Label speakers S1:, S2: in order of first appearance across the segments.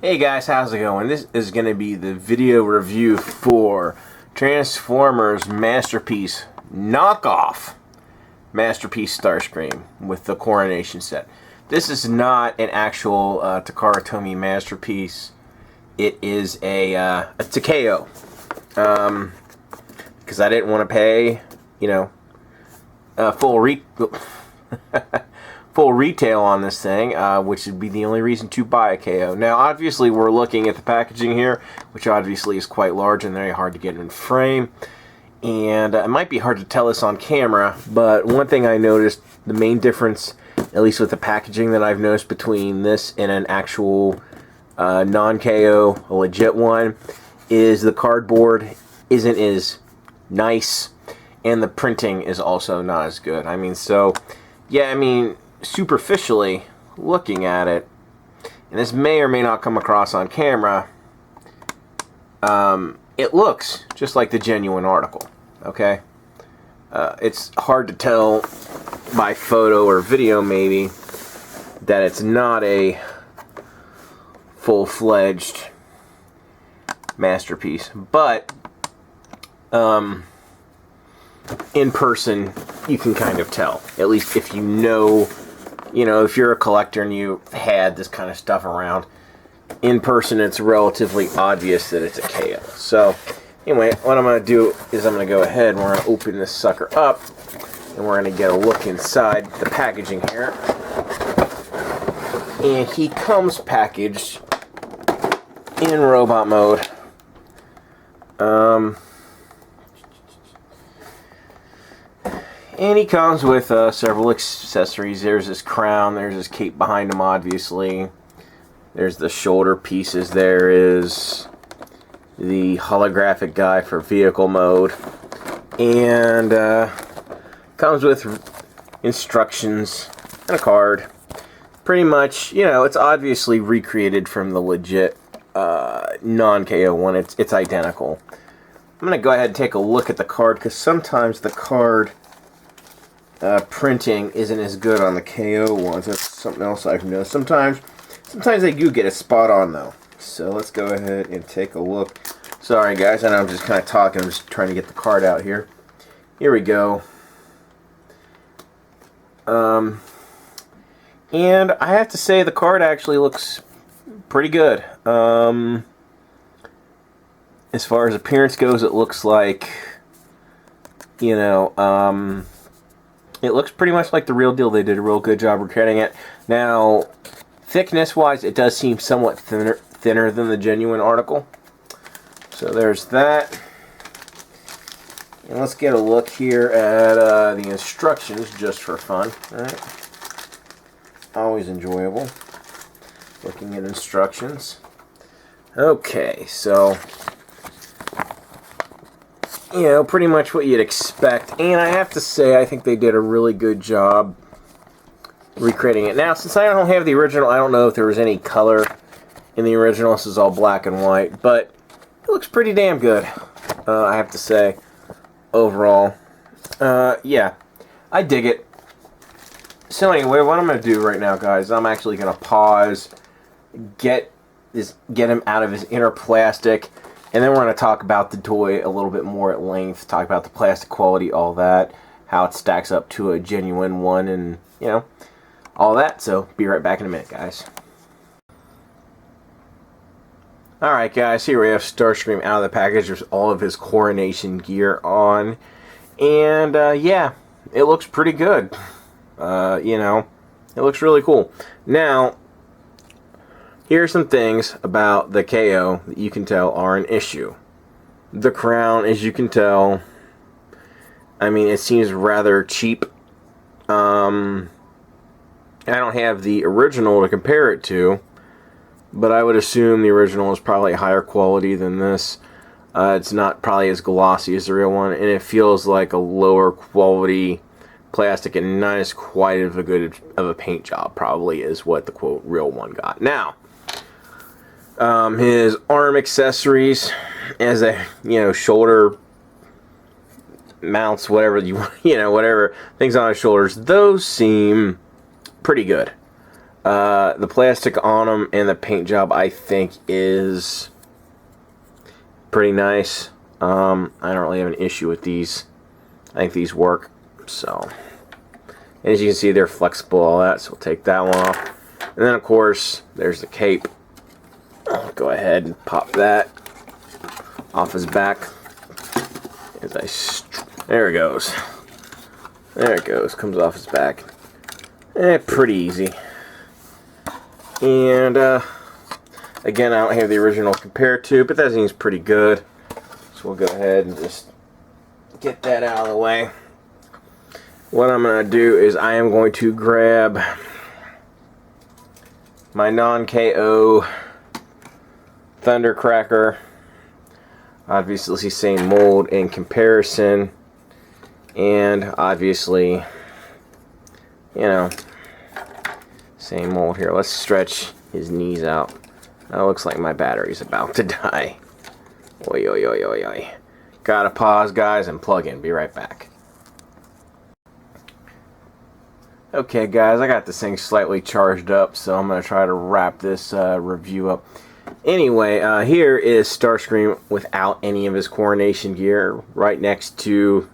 S1: Hey guys, how's it going? This is going to be the video review for Transformers Masterpiece knockoff Masterpiece Starscream with the Coronation set. This is not an actual Takara Tomy Masterpiece. It is a KO. Because I didn't want to pay, full retail on this thing, which would be the only reason to buy a KO. Now, obviously, we're looking at the packaging here, which obviously is quite large and very hard to get in frame. And it might be hard to tell this on camera, but one thing I noticed, the main difference, at least with the packaging that I've noticed between this and an actual non-KO, a legit one, is the cardboard isn't as nice, and the printing is also not as good. Superficially looking at it, and this may or may not come across on camera, it looks just like the genuine article. Okay, it's hard to tell by photo or video maybe that it's not a full-fledged masterpiece, but in person you can kind of tell, at least if if you're a collector and you've had this kind of stuff around. In person, it's relatively obvious that it's a KO. So, anyway, what I'm going to do is I'm going to go ahead and we're going to open this sucker up, and we're going to get a look inside the packaging here. And he comes packaged in robot mode. And he comes with several accessories. There's his crown, there's his cape behind him, obviously. There's the shoulder pieces, there is the holographic guy for vehicle mode. And comes with instructions and a card. Pretty much, it's obviously recreated from the legit non-KO one. It's identical. I'm going to go ahead and take a look at the card, because sometimes the card printing isn't as good on the KO ones. That's something else I've noticed. Sometimes they do get a spot on, though. So let's go ahead and take a look. Sorry guys, I know I'm just kind of talking. I'm just trying to get the card out here. Here we go. And I have to say the card actually looks pretty good. As far as appearance goes, it looks like, it looks pretty much like the real deal. They did a real good job recreating it. Now, thickness-wise, it does seem somewhat thinner than the genuine article. So there's that. And let's get a look here at the instructions, just for fun. All right. Always enjoyable looking at instructions. Okay, so pretty much what you'd expect. And I have to say, I think they did a really good job recreating it. Now, since I don't have the original, I don't know if there was any color in the original. This is all black and white, but it looks pretty damn good, I have to say, overall. Yeah, I dig it. So anyway, what I'm going to do right now, guys, I'm actually going to pause, get him out of his inner plastic, and then we're going to talk about the toy a little bit more at length, talk about the plastic quality, all that, how it stacks up to a genuine one, and, all that. So, be right back in a minute, guys. Alright, guys, here we have Starscream out of the package. There's all of his coronation gear on. And, yeah, it looks pretty good. It looks really cool. Now, here are some things about the KO that you can tell are an issue. The crown, as you can tell, it seems rather cheap. I don't have the original to compare it to, but I would assume the original is probably higher quality than this. It's not probably as glossy as the real one, and it feels like a lower quality plastic and not as quite of a good of a paint job, probably, is what the quote real one got. Now, his arm accessories, as a shoulder mounts, whatever whatever things on his shoulders, those seem pretty good. The plastic on them and the paint job, I think, is pretty nice. I don't really have an issue with these. I think these work. So, as you can see, they're flexible, all that. So we'll take that one off. And then, of course, there's the cape. I'll go ahead and pop that off his back. There it goes. There it goes. Comes off his back. Pretty easy. And again, I don't have the original compared to, but that seems pretty good. So we'll go ahead and just get that out of the way. What I'm going to do is I am going to grab my non-KO Thundercracker. Obviously same mold in comparison, and obviously, you know, same mold here. Let's stretch his knees out. That looks like my battery's about to die. Oi, oi, oi, oi, oi. Gotta pause, guys, and plug in. Be right back. Okay, guys, I got this thing slightly charged up, so I'm going to try to wrap this review up. Anyway, here is Starscream without any of his coronation gear, right next to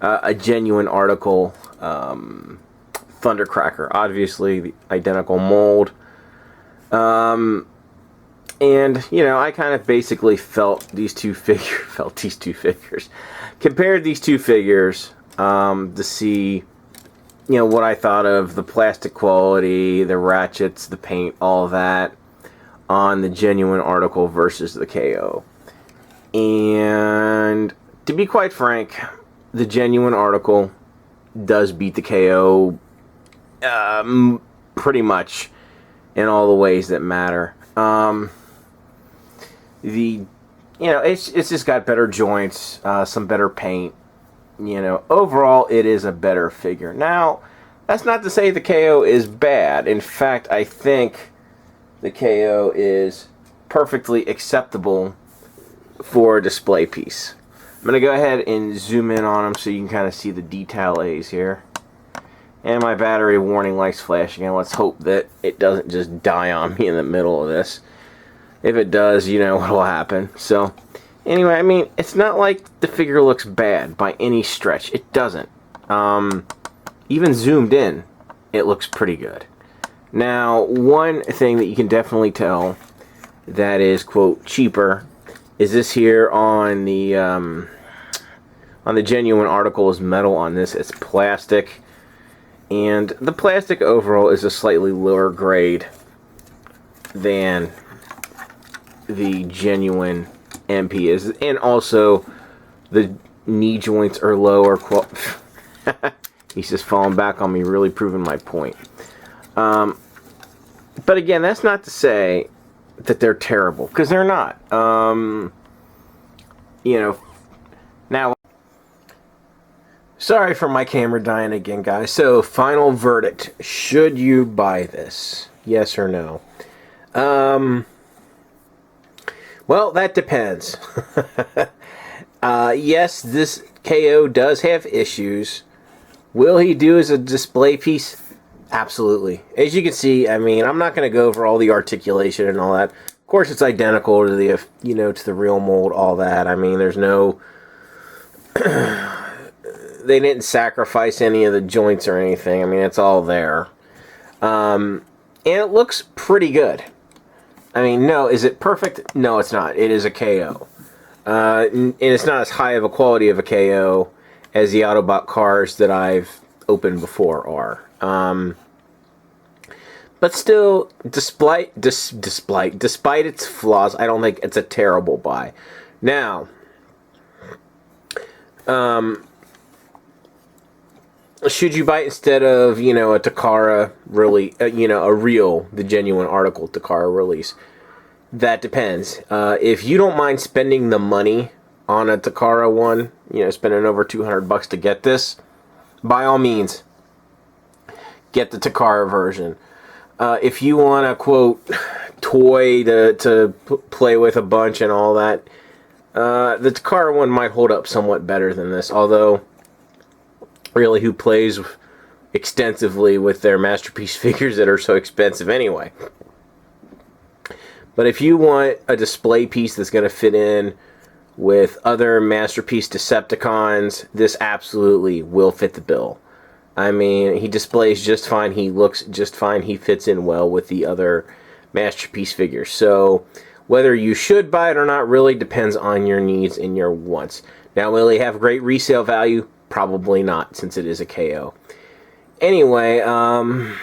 S1: a genuine article Thundercracker. Obviously, the identical mold. And, you know, I kind of basically compared these two figures to see, you know, what I thought of the plastic quality, the ratchets, the paint, all of that on the genuine article versus the KO. And to be quite frank, the genuine article does beat the KO pretty much in all the ways that matter. You know, it's just got better joints, some better paint. You know, overall, it is a better figure. Now, that's not to say the KO is bad. In fact, I think the KO is perfectly acceptable for a display piece. I'm going to go ahead and zoom in on them so you can kind of see the detail A's here. And my battery warning light's flashing, and let's hope that it doesn't just die on me in the middle of this. If it does, you know what will happen. So, anyway, I mean, it's not like the figure looks bad by any stretch. It doesn't. Even zoomed in, it looks pretty good. Now, one thing that you can definitely tell that is, quote, cheaper is this here on the genuine article is metal. On this, it's plastic. And the plastic overall is a slightly lower grade than the genuine MP is. And also, the knee joints are lower. He's just falling back on me, really proving my point. But again, that's not to say that they're terrible, because they're not. You know, now, sorry for my camera dying again, guys. So, final verdict. Should you buy this? Yes or no? Well, that depends. Yes, this KO does have issues. Will he do as a display piece? Absolutely. As you can see, I mean, I'm not going to go over all the articulation and all that. Of course, it's identical to the, you know, to the real mold, all that. I mean, there's no... they didn't sacrifice any of the joints or anything. I mean, it's all there. And it looks pretty good. I mean, no, is it perfect? No, it's not. It is a KO. And it's not as high of a quality of a KO as the Autobot cars that I've opened before are. But still, despite its flaws, I don't think it's a terrible buy. Now, should you buy it instead of, you know, a Takara really, you know, the genuine article Takara release? That depends. If you don't mind spending the money on a Takara one, you know, spending over $200 to get this, by all means, get the Takara version. If you want a, quote, toy to play with a bunch and all that, the Takara one might hold up somewhat better than this. Although, really, who plays extensively with their Masterpiece figures that are so expensive anyway. But if you want a display piece that's going to fit in with other Masterpiece Decepticons, this absolutely will fit the bill. I mean, he displays just fine, he looks just fine, he fits in well with the other Masterpiece figures. So whether you should buy it or not really depends on your needs and your wants. Now, will he have great resale value? Probably not, since it is a KO. Anyway, I'm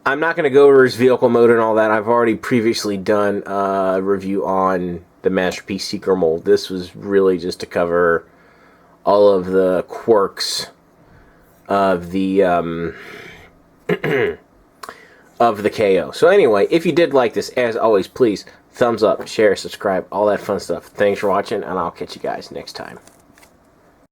S1: not going to go over his vehicle mode and all that. I've already previously done a review on the Masterpiece Seeker mold. This was really just to cover all of the quirks of the of the KO. So anyway, if you did like this, as always, please thumbs up, share, subscribe, all that fun stuff. Thanks for watching, and I'll catch you guys next time.